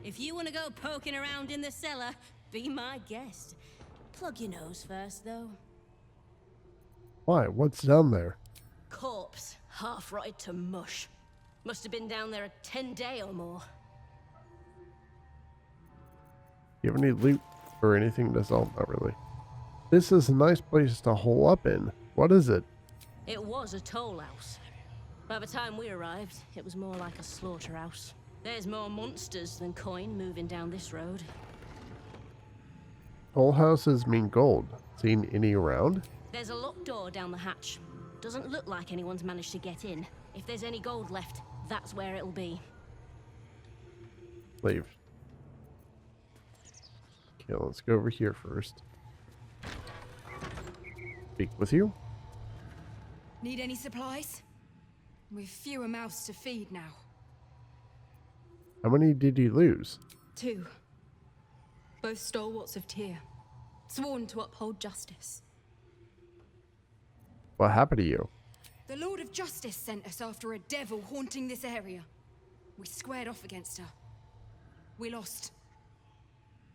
If you want to go poking around in the cellar, be my guest. Plug your nose first, though. Why? What's down there? Corpse, half rotted to mush. Must have been down there a 10-day or more. You have any loot or anything to sell? Not really. This is a nice place to hole up in. What is it? It was a toll house. By the time we arrived, it was more like a slaughterhouse. There's more monsters than coin moving down this road. Toll houses mean gold. Seen any around? There's a locked door down the hatch. Doesn't look like anyone's managed to get in. If there's any gold left, that's where it'll be. Leave. Okay, let's go over here first. Speak with you. Need any supplies? We've fewer mouths to feed now. How many did you lose? 2. Both stalwarts of Tyr, sworn to uphold justice. What happened to you? The Lord of Justice sent us after a devil haunting this area. We squared off against her. We lost.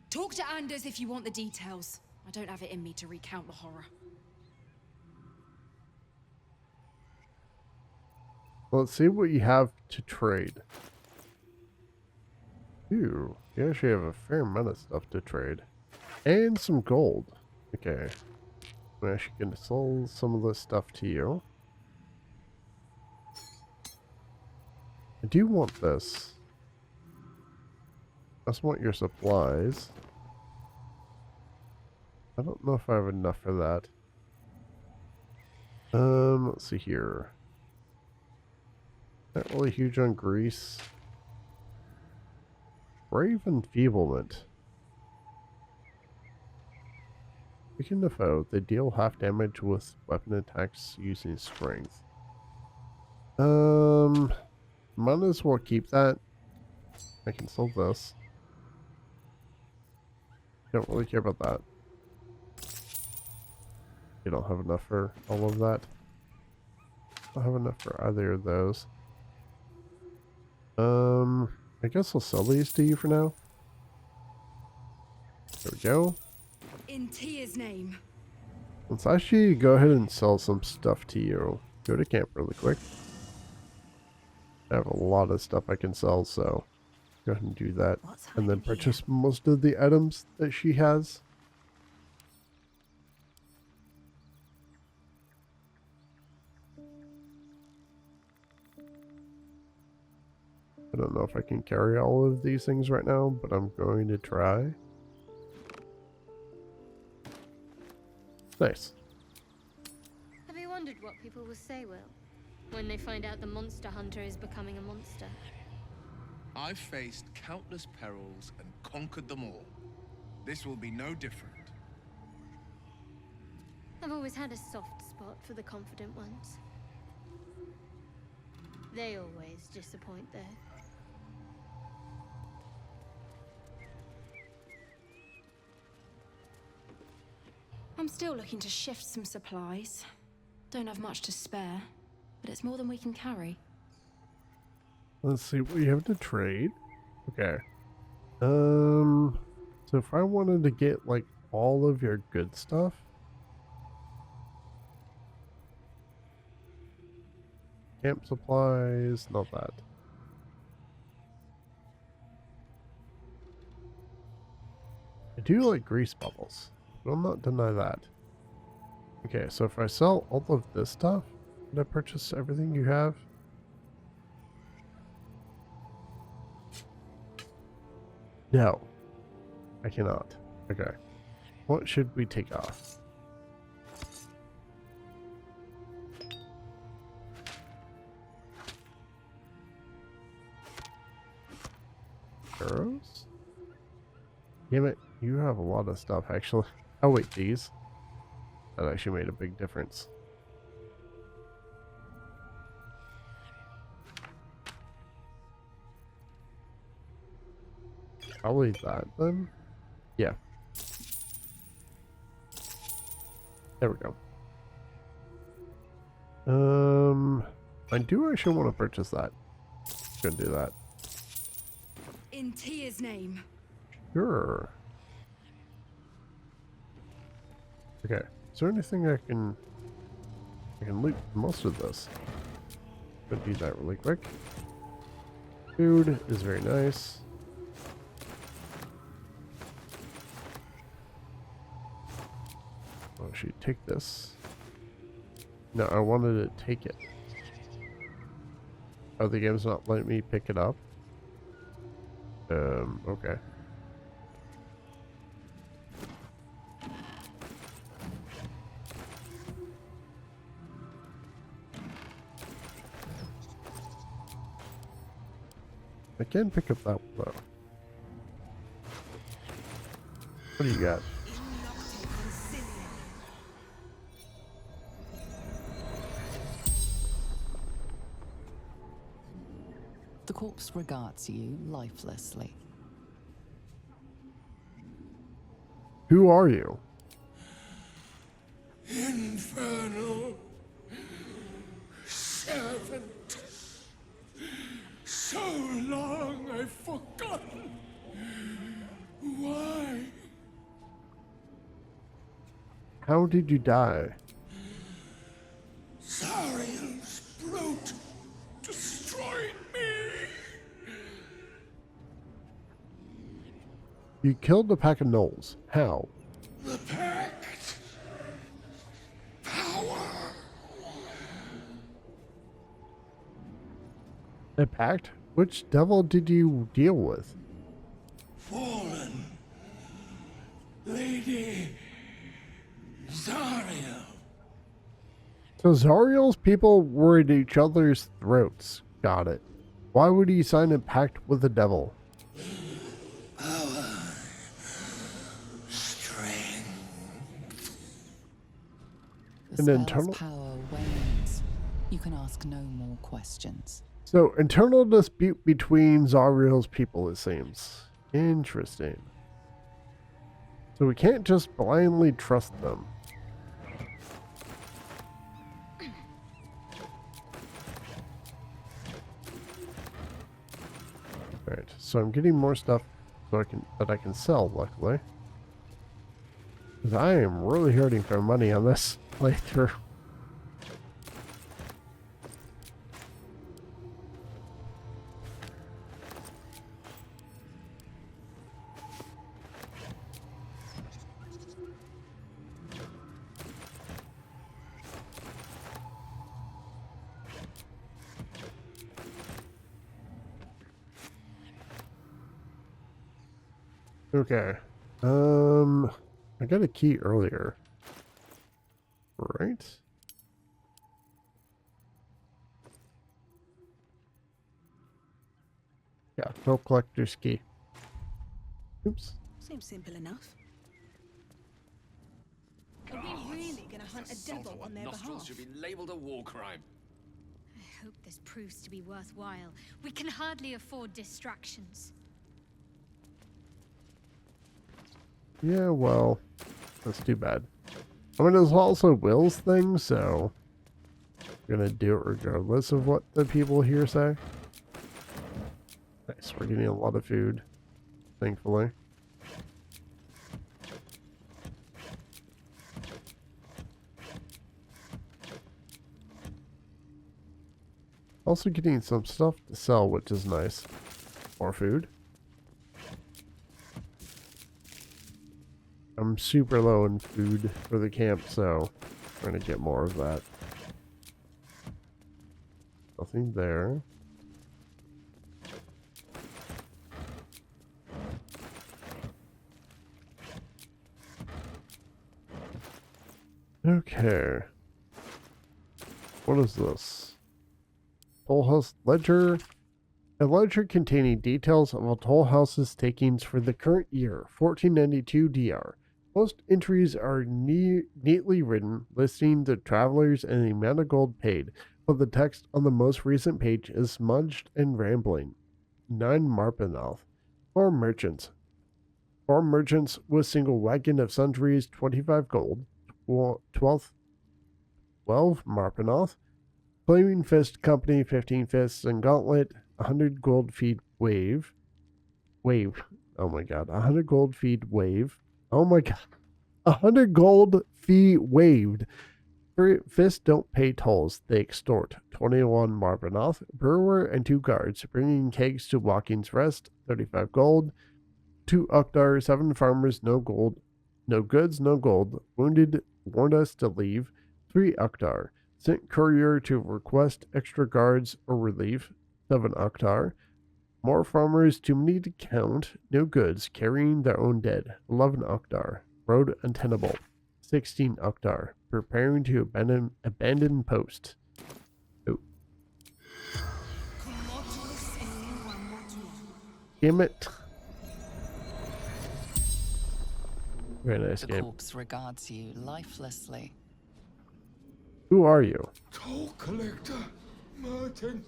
Talk to Anders if you want the details. I don't have it in me to recount the horror. Let's see what you have to trade. Ooh, you actually have a fair amount of stuff to trade. And some gold. Okay. I'm actually going to sell some of this stuff to you. I do want this. I just want your supplies. I don't know if I have enough for that. Let's see here. Not really huge on grease. Brave Enfeeblement. Weaken the foe. They deal half damage with weapon attacks using strength. Might as well keep that. I can sell this. Don't really care about that. You don't have enough for all of that. I don't have enough for either of those. I guess I'll sell these to you for now. There we go. In Tyr's name. Let's actually go ahead and sell some stuff to you. Go to camp really quick. I have a lot of stuff I can sell, so go ahead and do that. And then purchase most of the items that she has. I don't know if I can carry all of these things right now, but I'm going to try. Nice. Have you wondered what people will say, Will, when they find out the monster hunter is becoming a monster? I've faced countless perils and conquered them all. This will be no different. I've always had a soft spot for the confident ones. They always disappoint, though. I'm still looking to shift some supplies. Don't have much to spare, but it's more than we can carry. Let's see what you have to trade. Okay. So if I wanted to get like all of your good stuff. Camp supplies, not that. I do like grease bubbles. Will not deny that. Okay, so if I sell all of this stuff, can I purchase everything you have? No, I cannot. Okay, what should we take off? Arrows? Damn it, you have a lot of stuff actually. Oh wait, these. That actually made a big difference. Probably that then. Yeah. There we go. I do actually want to purchase that. Gonna do that. In Tia's name. Sure. Okay. Is there anything I can loot most of this? Gonna do that really quick. Food is very nice. Oh, should take this. No, I wanted to take it. Oh, the game's not letting me pick it up. Okay. I can pick up that one though. What do you got? The corpse regards you lifelessly. Who are you? Infernal servant. So long I've forgotten. Why? How did you die? Zariel's brute destroyed me. You killed a pack of gnolls. How? The pact. Power. A pact? Which devil did you deal with? Fallen. Lady Zariel. So Zariel's people were at each other's throats. Got it. Why would he sign a pact with the devil? Power. Strength. The An spell's internal- power wanes. You can ask no more questions. So, internal dispute between Zariel's people, it seems. Interesting. So we can't just blindly trust them. Alright, so I'm getting more stuff so I can sell, luckily. Because I am really hurting for money on this playthrough. Okay. I got a key earlier. Right? Yeah, no collector's key. Oops. Seems simple enough. Are we really going to hunt a devil on their behalf? Should be labeled a war crime. I hope this proves to be worthwhile. We can hardly afford distractions. Yeah, well, that's too bad. I mean, it's also Will's thing, so I'm gonna do it regardless of what the people here say. Nice, we're getting a lot of food, thankfully. Also getting some stuff to sell, which is nice. More food. I'm super low in food for the camp, so I'm gonna get more of that. Nothing there. Okay. What is this? Toll House Ledger. A ledger containing details of a Toll House's takings for the current year, 1492 DR. Most entries are neatly written, listing the travelers and the amount of gold paid, but the text on the most recent page is smudged and rambling. 9 Marpenoth. 4 merchants. 4 merchants with single wagon of sundries, 25 gold. 12 Marpenoth. Flaming Fist Company, 15 fists and gauntlet, 100 gold feet wave. wave. Oh my god. 100 gold fee wave. Oh my god. 100 gold fee waived. Fists don't pay tolls, they extort. 21 Marbanoth, brewer, and 2 guards, bringing kegs to Walking's Rest. 35 gold. 2 Ukdar, 7 farmers, no gold. No goods, no gold. Wounded, warned us to leave. 3 Ukdar. Sent courier to request extra guards or relief. 7 Ukdar. More farmers, too many to count. No goods, carrying their own dead. 11 Ukdar. Road untenable. 16 Ukdar. Preparing to abandon post. Oh. Damn it. Very nice The game. corpse regards you lifelessly. Who are you? Toll collector, Martin.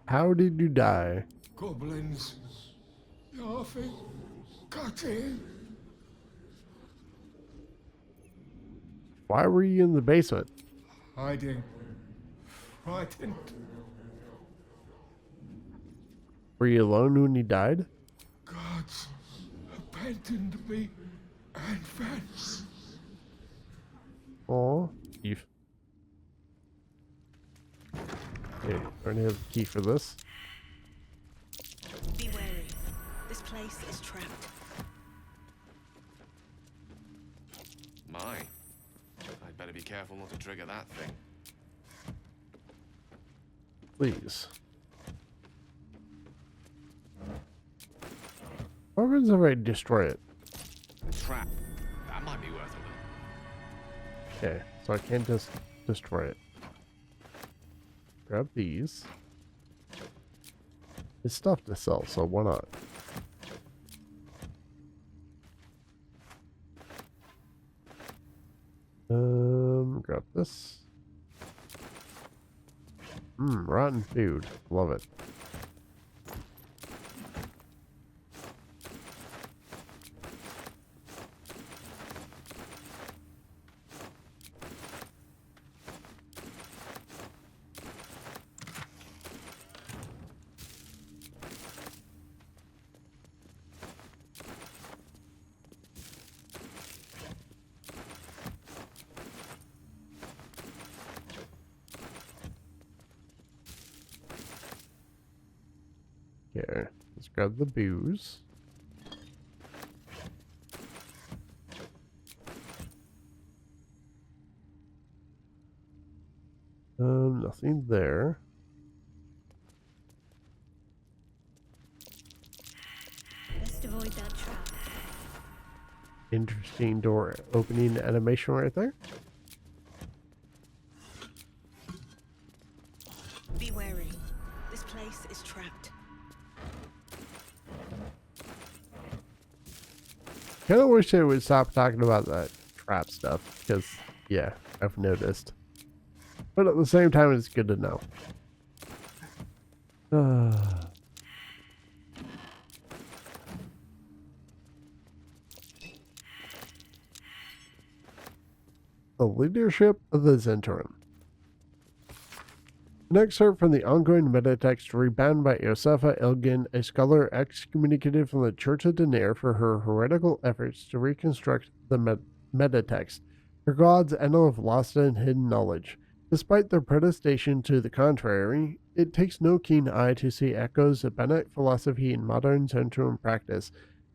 How did you die? Goblins, laughing, cutting. Why were you in the basement? Hiding, frightened. Were you alone when you died? Gods abandoned me and Vance. Aw, Eve. Okay, I already have the key for this. Be wary. This place is trapped. My. I'd better be careful not to trigger that thing. Please. What happens if I destroy it? Trap. That might be worth a look. Okay, so I can't just destroy it. Grab these. It's stuff to sell, so why not? Grab this. Rotten food. Love it. Here, let's grab the booze. Nothing there. Best avoid that trap. Interesting door opening animation right there. Be wary. This place is trapped. Kind of wish they would stop talking about that trap stuff, because, yeah, I've noticed. But at the same time, it's good to know. The leadership of the Zhentarim. An excerpt from the ongoing metatext rebound by Josefa Elgin, a scholar excommunicated from the Church of Denair for her heretical efforts to reconstruct the metatext. Her gods and have lost and hidden knowledge. Despite their protestation to the contrary, it takes no keen eye to see echoes of Bennett philosophy in modern Zhentarim practice,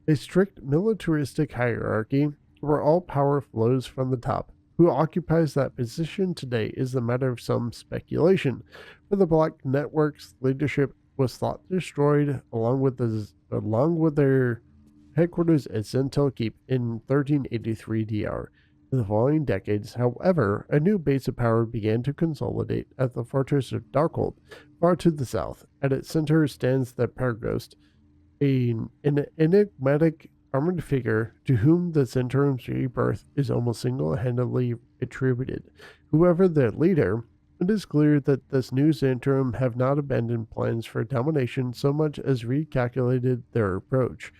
a strict militaristic hierarchy where all power flows from the top. Who occupies that position today is a matter of some speculation. For the Black Network's leadership was thought destroyed along with their headquarters at Zentel Keep in 1383 DR. In the following decades, however, a new base of power began to consolidate at the fortress of Darkhold, far to the south. At its center stands the Paragost, an enigmatic armored figure to whom the Zhentarim's rebirth is almost single-handedly attributed. Whoever their leader, it is clear that this new Zhentarim have not abandoned plans for domination so much as recalculated their approach.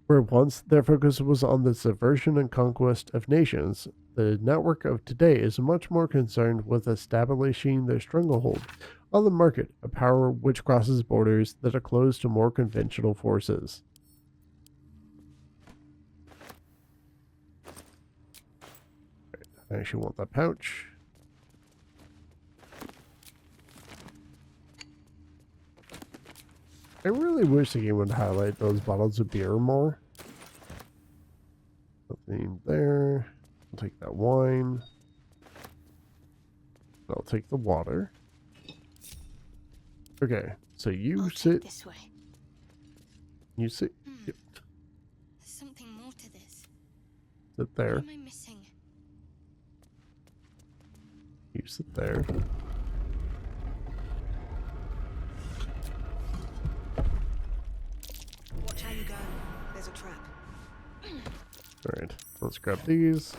Where once their focus was on the subversion and conquest of nations, the network of today is much more concerned with establishing their stranglehold on the market, a power which crosses borders that are closed to more conventional forces. I actually want that pouch. I really wish the game would highlight those bottles of beer more. Nothing there. I'll take that wine. I'll take the water. Okay, so you sit. This way. You sit. Yep. There's something more to this. Sit there. What am I missing? You sit there. Watch how you go. There's a trap. Alright, let's grab these.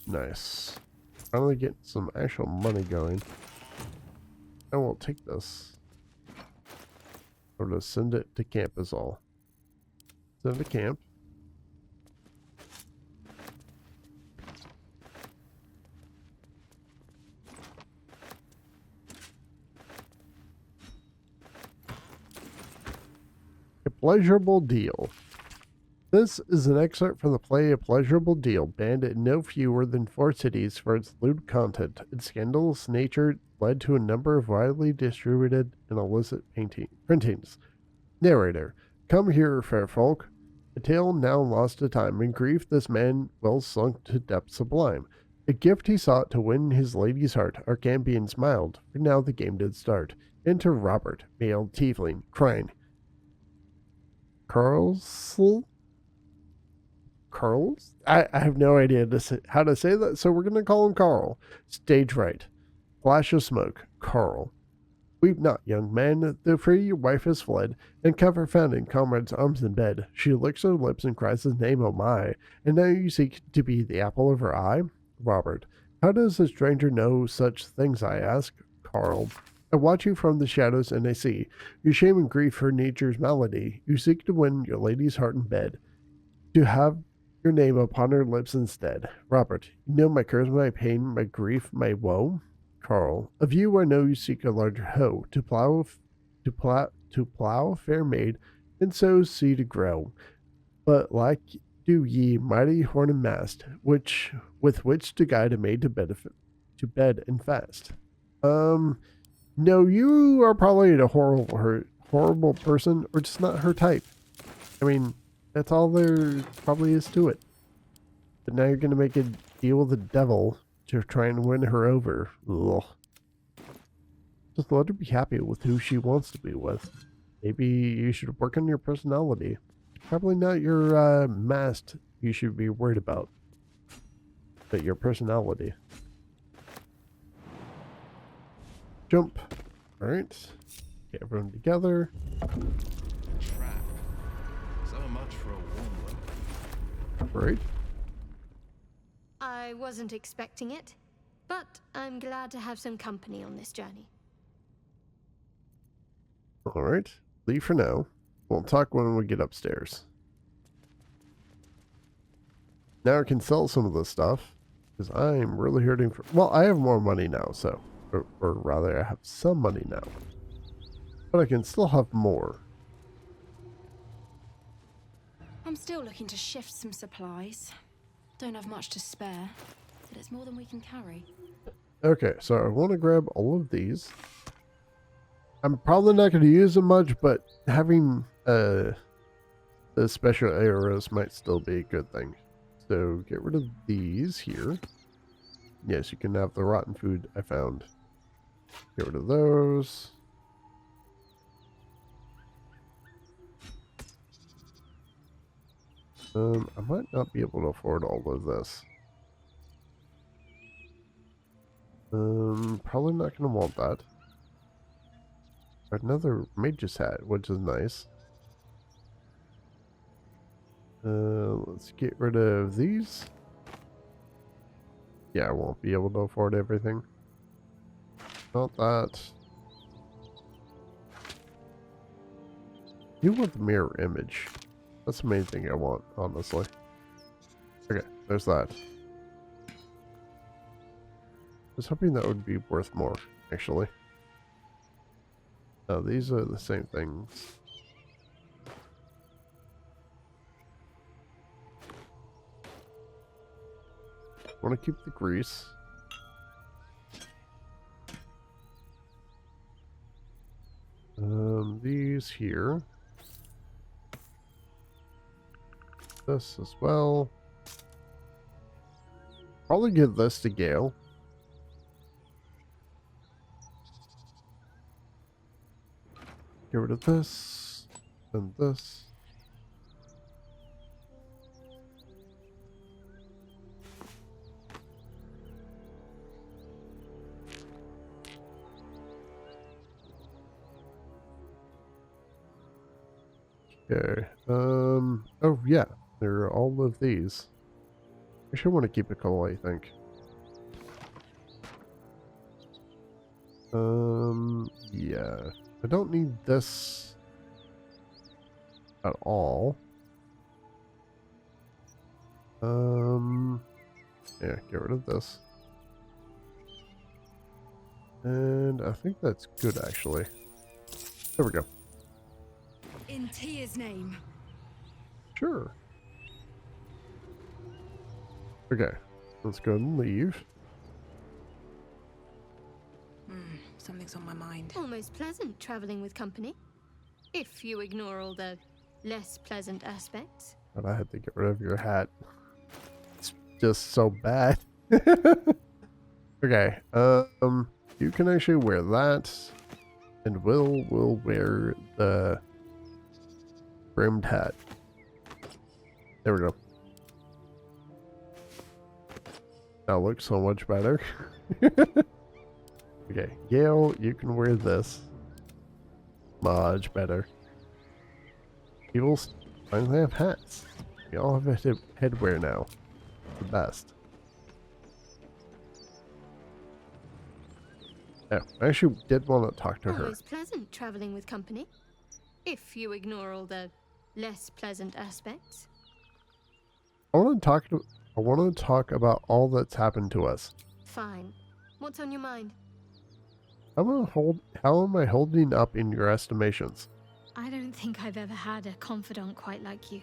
Nice. Finally getting some actual money going. I will take this. Or to send it to camp is all. Send it to camp. A pleasurable deal. This is an excerpt from the play A Pleasurable Deal, banned in no fewer than 4 cities for its lewd content. Its scandalous nature led to a number of widely distributed and illicit printings. Narrator: Come here, fair folk. A tale now lost to time. In grief, this man well sunk to depths sublime. A gift he sought to win his lady's heart. Our champion smiled, for now the game did start. Enter Robert, male tiefling, crying. Carls? I have no idea how to say that, so we're going to call him Carl. Stage right. Flash of smoke. Carl. Weep not, young man, though free your wife has fled, and comfort found in comrade's arms in bed. She licks her lips and cries his name, oh my, and now you seek to be the apple of her eye? Robert. How does a stranger know such things, I ask? Carl. I watch you from the shadows and I see your shame and grief for nature's malady. You seek to win your lady's heart in bed, to have your name upon her lips instead. Robert, you know my curse, my pain, my grief, my woe. Carl, of you I know you seek a larger hoe, to plow fair maid, and sow seed to grow. But like do ye mighty horn and mast, with which to guide a maid to bed and fast. No, you are probably a horrible person, or just not her type. I mean, that's all there probably is to it. But now you're going to make a deal with the devil to try and win her over. Ugh. Just let her be happy with who she wants to be with. Maybe you should work on your personality. Probably not your mast you should be worried about, but your personality. Jump. Alright. Get everyone together. Trap. So much for a warlock. Right. I wasn't expecting it, but I'm glad to have some company on this journey. Alright. Leave for now. We'll talk when we get upstairs. Now I can sell some of this stuff, because I'm really hurting for... Well, I have more money now, so... Or rather, I have some money now. But I can still have more. I'm still looking to shift some supplies. Don't have much to spare, but it's more than we can carry. Okay, so I want to grab all of these. I'm probably not going to use them much, but having the special arrows might still be a good thing. So get rid of these here. Yes, you can have the rotten food I found. Get rid of those. I might not be able to afford all of this. Probably not going to want that. Another mage's hat, which is nice. Let's get rid of these. Yeah, I won't be able to afford everything. Not that. You want the mirror image. That's the main thing I want, honestly. Okay, there's that. I was hoping that would be worth more, actually. No, these are the same things. Want to keep the grease. These here. This as well. Probably give this to Gale. Get rid of this and this. Okay. Oh yeah, there are all of these. I should want to keep a couple, I think. Yeah. I don't need this at all. Yeah, get rid of this. And I think that's good, actually. There we go. In Tia's name. Sure. Okay, let's go and leave. Something's on my mind. Almost pleasant traveling with company. If you ignore all the less pleasant aspects. But I had to get rid of your hat. It's just so bad. Okay, you can actually wear that. And we'll wear the brimmed hat. There we go. That looks so much better. Okay, Gale, you can wear this. Much better. People finally have hats. We all have headwear now. The best. Yeah, I actually did want to talk to her. Almost pleasant traveling with company. If you ignore all the less pleasant aspects. I want to talk about all that's happened to us. Fine. What's on your mind? How am I holding up in your estimations? I don't think I've ever had a confidant quite like you.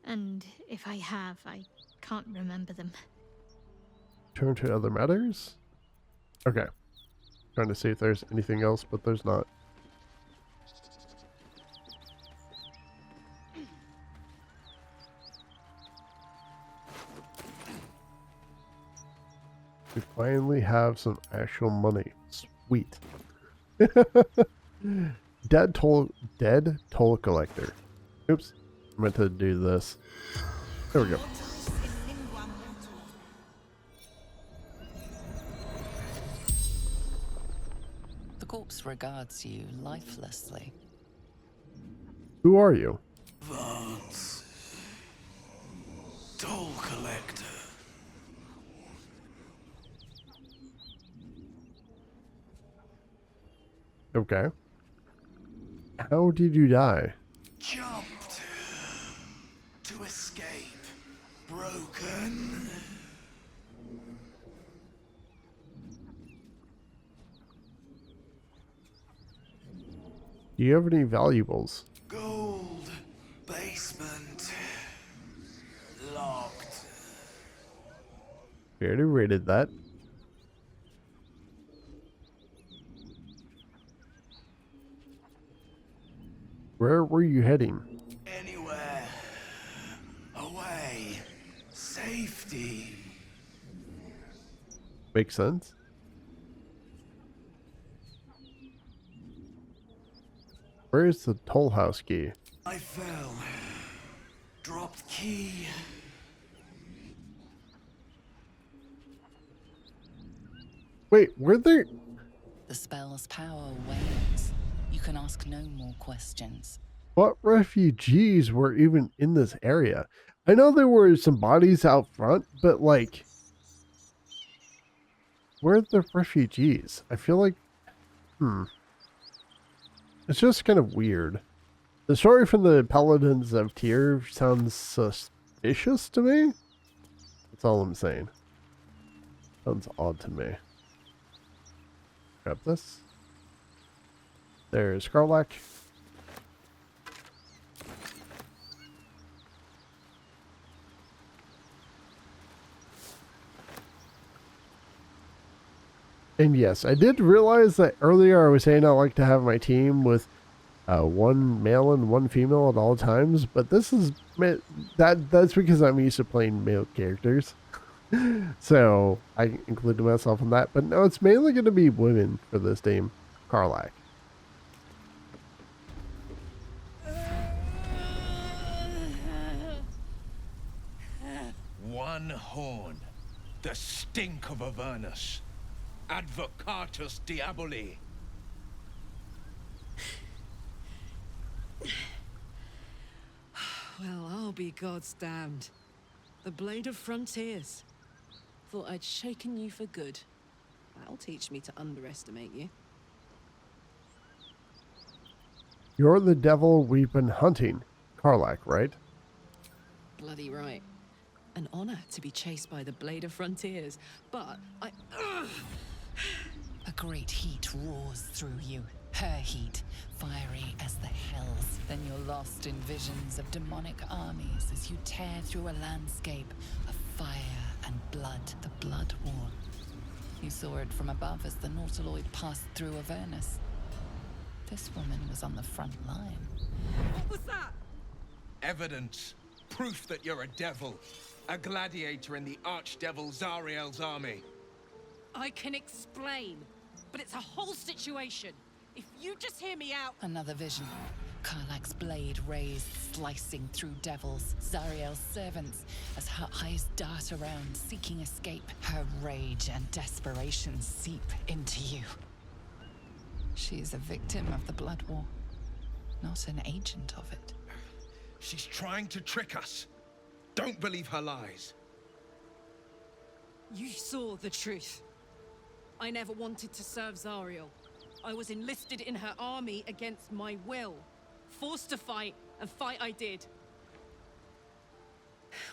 And if I have, I can't remember them. Turn to other matters? Okay. Trying to see if there's anything else, but there's not. We finally have some actual money. Sweet. Dead toll collector. Oops. I meant to do this. There we go. The corpse regards you lifelessly. Who are you? Vance. Toll collector. Okay. How did you die? Jumped. To escape. Broken. Do you have any valuables? Gold. Basement. Locked. We already rated that. Where were you heading? Anywhere. Away. Safety. Makes sense. Where is the toll house key? I fell. Dropped key. Wait, were there... The spell's power wanes. You can ask no more questions. What refugees were even in this area? I know there were some bodies out front, but like... Where are the refugees? I feel like... It's just kind of weird. The story from the Paladins of Tyr sounds suspicious to me. That's all I'm saying. Sounds odd to me. Grab this. There's Karlach. And yes, I did realize that earlier I was saying I like to have my team with one male and one female at all times, but this is that's because I'm used to playing male characters. So I included myself in that, but no, it's mainly going to be women for this team. Karlach. One horn, the stink of Avernus. Advocatus Diaboli. Well, I'll be God's damned. The Blade of Frontiers. Thought I'd shaken you for good. That'll teach me to underestimate you. You're the devil we've been hunting. Karlach, right? Bloody right. An honor to be chased by the Blade of Frontiers, but A great heat roars through you. Her heat, fiery as the hells. Then you're lost in visions of demonic armies as you tear through a landscape of fire and blood, the Blood War. You saw it from above as the Nautiloid passed through Avernus. This woman was on the front line. what was that? Evidence. Proof that you're a devil. A gladiator in the archdevil Zariel's army. I can explain, but it's a whole situation. If you just hear me out... Another vision. Karlach's blade raised, slicing through devils, Zariel's servants, as her eyes dart around, seeking escape. Her rage and desperation seep into you. She is a victim of the Blood War, not an agent of it. She's trying to trick us. Don't believe her lies. You saw the truth. I never wanted to serve Zariel. I was enlisted in her army against my will. Forced to fight, and fight I did.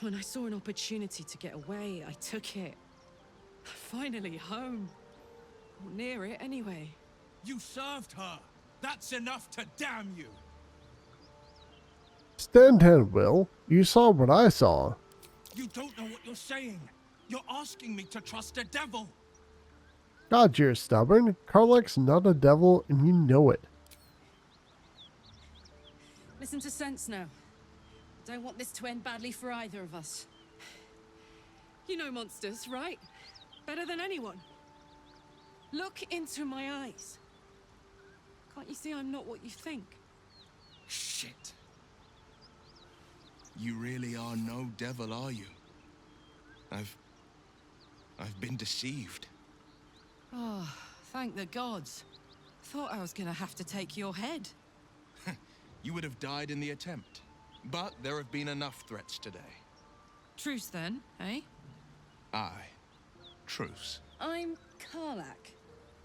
When I saw an opportunity to get away, I took it. Finally home. Or near it, anyway. You served her. That's enough to damn you. Stand down, Will. You saw what I saw. You don't know what you're saying. You're asking me to trust a devil. God, you're stubborn. Karlach's not a devil, and you know it. Listen to sense now. I don't want this to end badly for either of us. You know monsters, right? Better than anyone. Look into my eyes. Can't you see I'm not what you think? Shit. You really are no devil, are you? I've been deceived. Oh, thank the gods. Thought I was gonna have to take your head. You would have died in the attempt. But there have been enough threats today. Truce then, eh? Aye. Truce. I'm Karlach,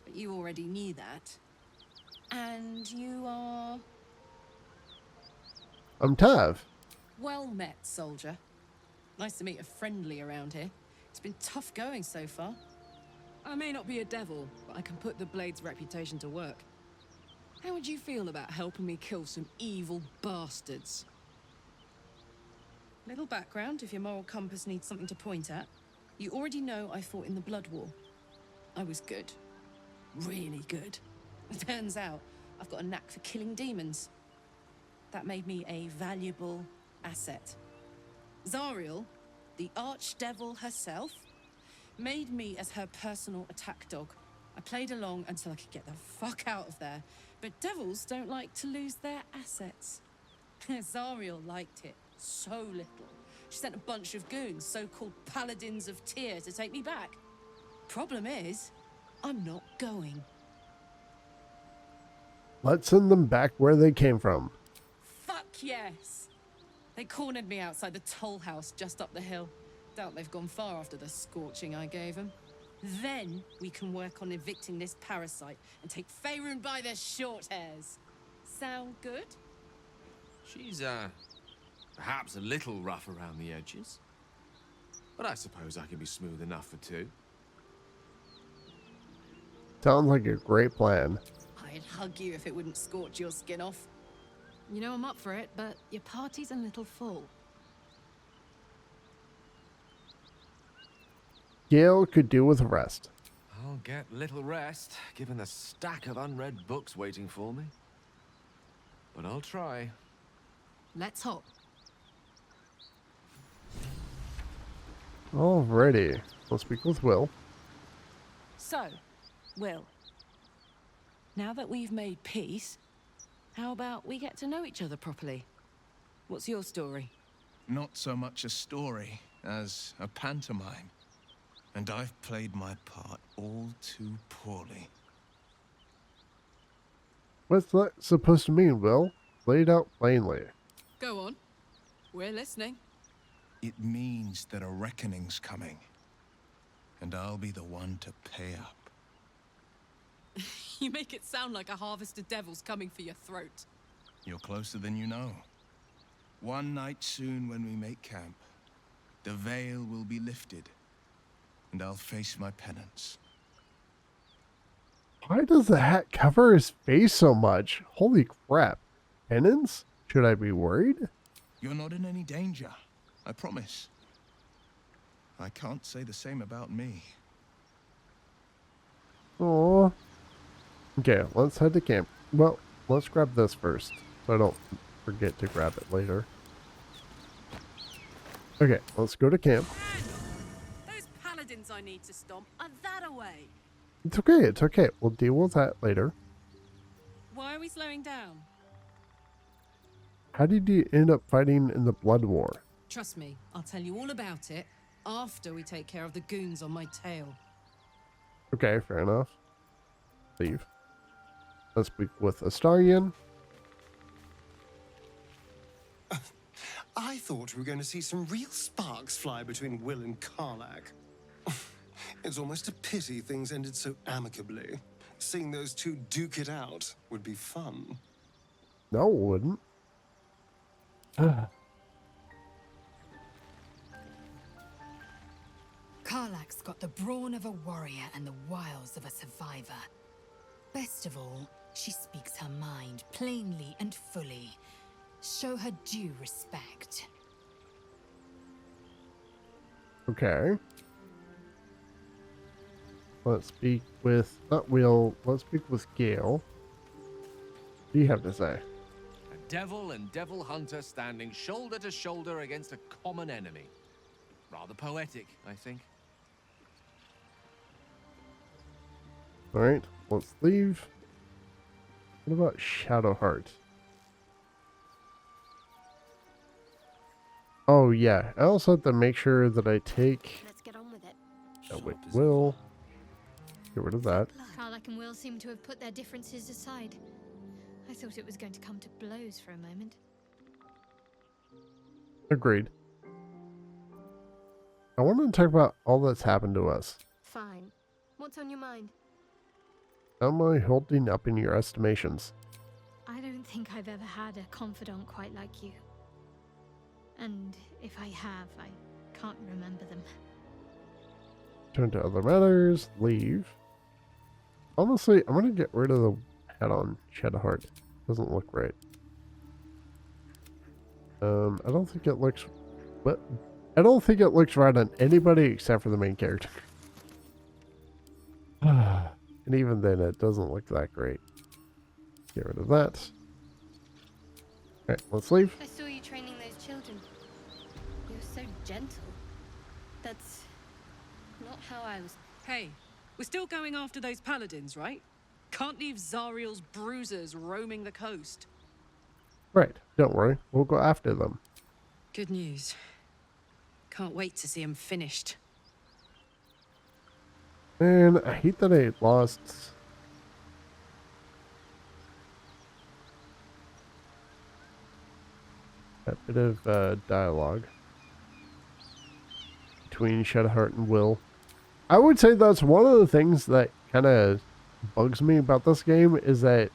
but you already knew that. And you are... I'm Tav. Well met, soldier. Nice to meet a friendly around here. It's been tough going so far. I may not be a devil, but I can put the Blade's reputation to work. How would you feel about helping me kill some evil bastards? Little background if your moral compass needs something to point at. You already know I fought in the Blood War. I was good. Really good. Turns out, I've got a knack for killing demons. That made me a valuable asset. Zariel, the archdevil herself, made me as her personal attack dog. I played along until I could get the fuck out of there. But devils don't like to lose their assets. Zariel liked it so little. She sent a bunch of goons, so-called paladins of Tyr, to take me back. Problem is, I'm not going. Let's send them back where they came from. Fuck yes! They cornered me outside the toll house just up the hill. Doubt they've gone far after the scorching I gave them. Then we can work on evicting this parasite and take Faerun by their short hairs. Sound good? She's, perhaps a little rough around the edges. But I suppose I can be smooth enough for two. Sounds like a great plan. I'd hug you if it wouldn't scorch your skin off. You know I'm up for it, but your party's a little full. Gale could do with a rest. I'll get little rest, given the stack of unread books waiting for me. But I'll try. Let's hop. Alrighty. We'll speak with Will. So, Will, now that we've made peace, how about we get to know each other properly? What's your story? Not so much a story as a pantomime. And I've played my part all too poorly. What's that supposed to mean, Will? Lay it out plainly. Go on. We're listening. It means that a reckoning's coming. And I'll be the one to pay up. You make it sound like a harvest of devils coming for your throat. You're closer than you know. One night soon when we make camp, the veil will be lifted. And I'll face my penance. Why does the hat cover his face so much? Holy crap. Penance? Should I be worried? You're not in any danger, I promise. I can't say the same about me. Aww. Okay, let's head to camp. Well, let's grab this first, so I don't forget to grab it later. Okay, let's go to camp. Those paladins I need to stomp are that away. It's okay, it's okay. We'll deal with that later. Why are we slowing down? How did you end up fighting in the Blood War? Trust me, I'll tell you all about it after we take care of the goons on my tail. Okay, fair enough. Leave. Let's speak with Astarion. I thought we were going to see some real sparks fly between Will and Karlach. It's almost a pity things ended so amicably. Seeing those two duke it out would be fun. No, it wouldn't. Karlach's got the brawn of a warrior and the wiles of a survivor. Best of all, she speaks her mind plainly and fully. Show her due respect. Okay. Let's speak with, not Will, let's speak with Gale. What do you have to say? A devil and devil hunter standing shoulder to shoulder against a common enemy. Rather poetic, I think. Alright, let's leave. What about Shadowheart? Oh yeah, I also have to make sure that I take... Let's get on with it. Oh wait, Will. Get rid of that. Karlach and Will seem to have put their differences aside. I thought it was going to come to blows for a moment. Agreed. I wanted to talk about all that's happened to us. Fine. What's on your mind? How am I holding up in your estimations? I don't think I've ever had a confidant quite like you. And if I have, I can't remember them. Turn to other matters. Leave. Honestly, I'm going to get rid of the hat on Shadowheart. Doesn't look right. I don't think it looks... What? I don't think it looks right on anybody except for the main character. And even then, it doesn't look that great. Get rid of that. Alright, let's leave. I saw you training those children. You're so gentle. That's not how I was. Hey, we're still going after those paladins, right? Can't leave Zariel's bruisers roaming the coast. Right, don't worry. We'll go after them. Good news. Can't wait to see him finished. And I hate that I lost... that bit of dialogue between Shadowheart and Will. I would say that's one of the things that kind of bugs me about this game, is that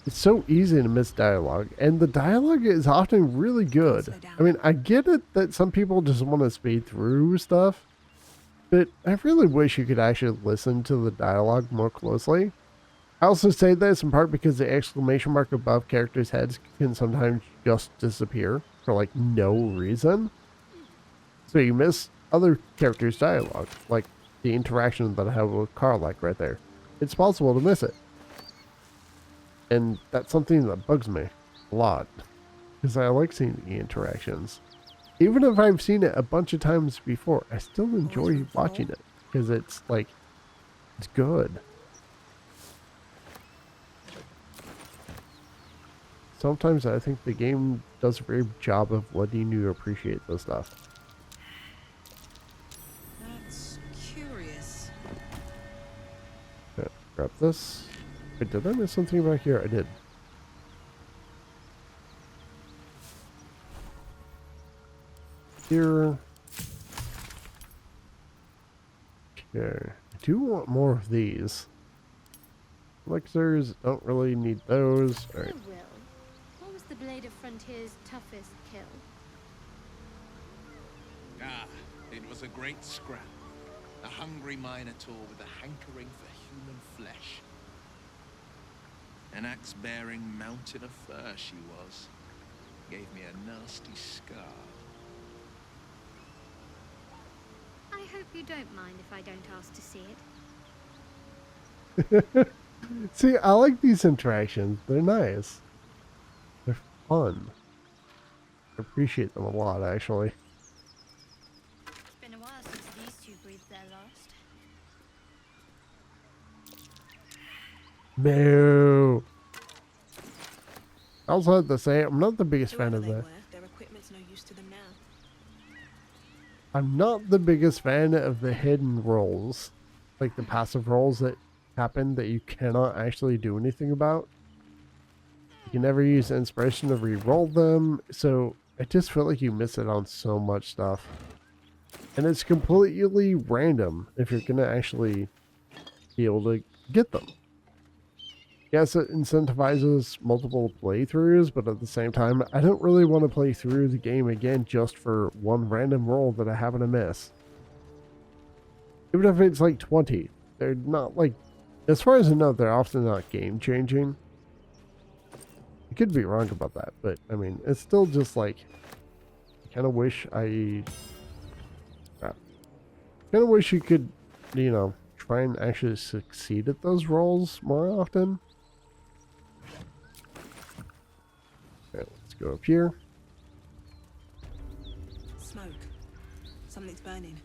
it's so easy to miss dialogue, and the dialogue is often really good. I mean, I get it that some people just want to speed through stuff, but I really wish you could actually listen to the dialogue more closely. I also say this in part because the exclamation mark above characters' heads can sometimes just disappear for like no reason. So you miss other characters' dialogue, like the interaction that I have with Karlach right there. It's possible to miss it. And that's something that bugs me a lot, because I like seeing the interactions. Even if I've seen it a bunch of times before, I still enjoy watching it, because it's like, it's good. Sometimes I think the game does a great job of letting you appreciate this stuff. That's curious. Yeah, grab this. Wait, did I miss something back here? I did. Here. Okay. I do want more of these. Elixirs, don't really need those. Alright. Will, what was the Blade of Frontier's toughest kill? Ah, it was a great scrap. A hungry minotaur with a hankering for human flesh. An axe-bearing mountain of fur she was. Gave me a nasty scar. I hope you don't mind if I don't ask to see it. See, I like these interactions. They're nice. They're fun. I appreciate them a lot, actually. It's been a while since these two breathed their last. No. I also have to say, I'm not the biggest fan of the... Their equipment's no use to them now. I'm not the biggest fan of the hidden rolls. Like the passive rolls that happen that you cannot actually do anything about. You can never use inspiration to re-roll them, so I just feel like you miss it on so much stuff. And it's completely random if you're gonna actually be able to get them. Yes, it incentivizes multiple playthroughs, but at the same time, I don't really want to play through the game again just for one random roll that I happen to miss. Even if it's like 20, they're not like, as far as I know, they're often not game changing. I could be wrong about that, but I mean, it's still just like, I kind of wish you could, you know, try and actually succeed at those rolls more often. Okay, let's go up here. Smoke. Something's burning.